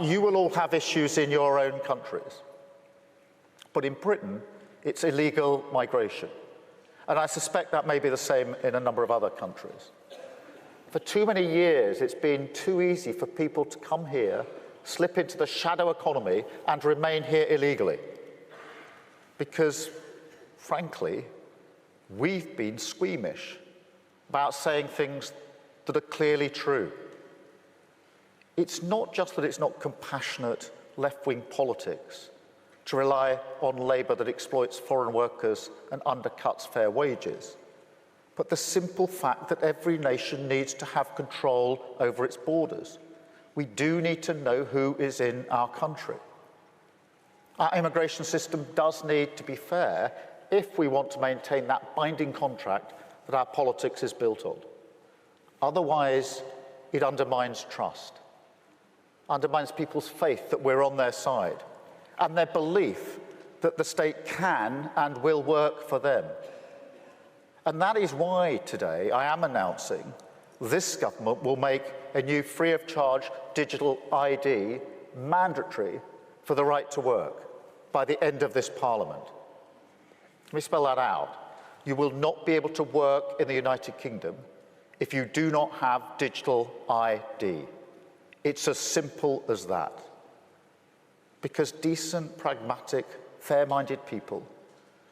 You will all have issues in your own countries, but in Britain, it's illegal migration. And I suspect that may be the same in a number of other countries. For too many years, it's been too easy for people to come here, slip into the shadow economy, and remain here illegally. Because, frankly, we've been squeamish about saying things that are clearly true. It's not just that it's not compassionate left-wing politics to rely on labour that exploits foreign workers and undercuts fair wages, but the simple fact that every nation needs to have control over its borders. We do need to know who is in our country. Our immigration system does need to be fair if we want to maintain that binding contract that our politics is built on. Otherwise, it undermines trust, undermines people's faith that we're on their side, and their belief that the state can and will work for them. And that is why today I am announcing this government will make a new free-of-charge digital ID mandatory for the right to work by the end of this Parliament. Let me spell that out. You will not be able to work in the United Kingdom if you do not have digital ID. It's as simple as that. Because decent, pragmatic, fair-minded people,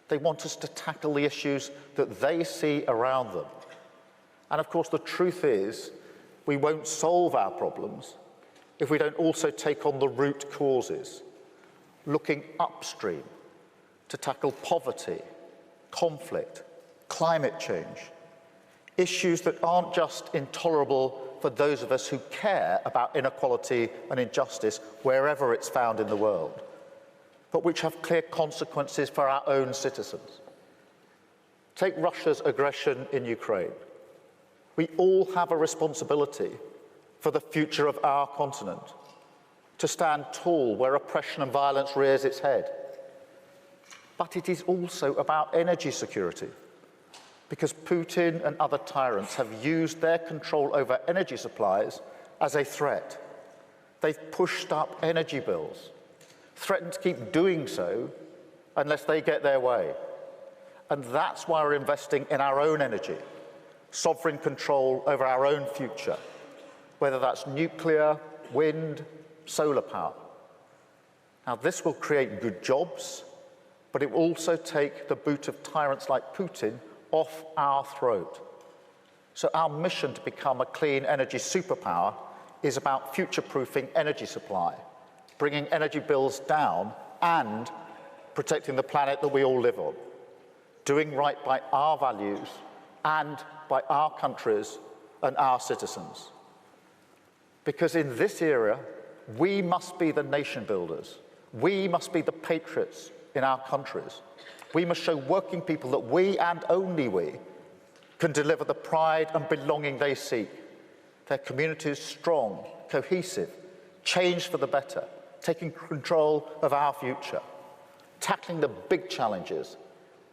they want us to tackle the issues that they see around them. And of course, the truth is, we won't solve our problems if we don't also take on the root causes, looking upstream to tackle poverty, conflict, climate change, issues that aren't just intolerable for those of us who care about inequality and injustice wherever it's found in the world, but which have clear consequences for our own citizens. Take Russia's aggression in Ukraine. We all have a responsibility for the future of our continent, to stand tall where oppression and violence rears its head. But it is also about energy security, because Putin and other tyrants have used their control over energy supplies as a threat. They've pushed up energy bills, threatened to keep doing so unless they get their way. And that's why we're investing in our own energy, sovereign control over our own future, whether that's nuclear, wind, solar power. Now, this will create good jobs, but it will also take the boot of tyrants like Putin off our throat. So our mission to become a clean energy superpower is about future-proofing energy supply, bringing energy bills down and protecting the planet that we all live on, doing right by our values and by our countries and our citizens. Because in this era, we must be the nation builders. We must be the patriots in our countries. We must show working people that we, and only we, can deliver the pride and belonging they seek. Their communities strong, cohesive, changed for the better, taking control of our future, tackling the big challenges,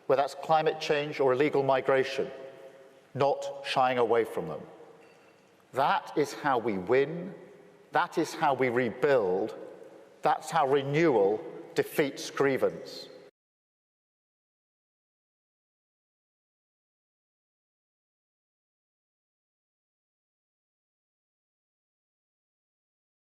whether that's climate change or illegal migration, not shying away from them. That is how we win. That is how we rebuild. That's how renewal defeats grievance.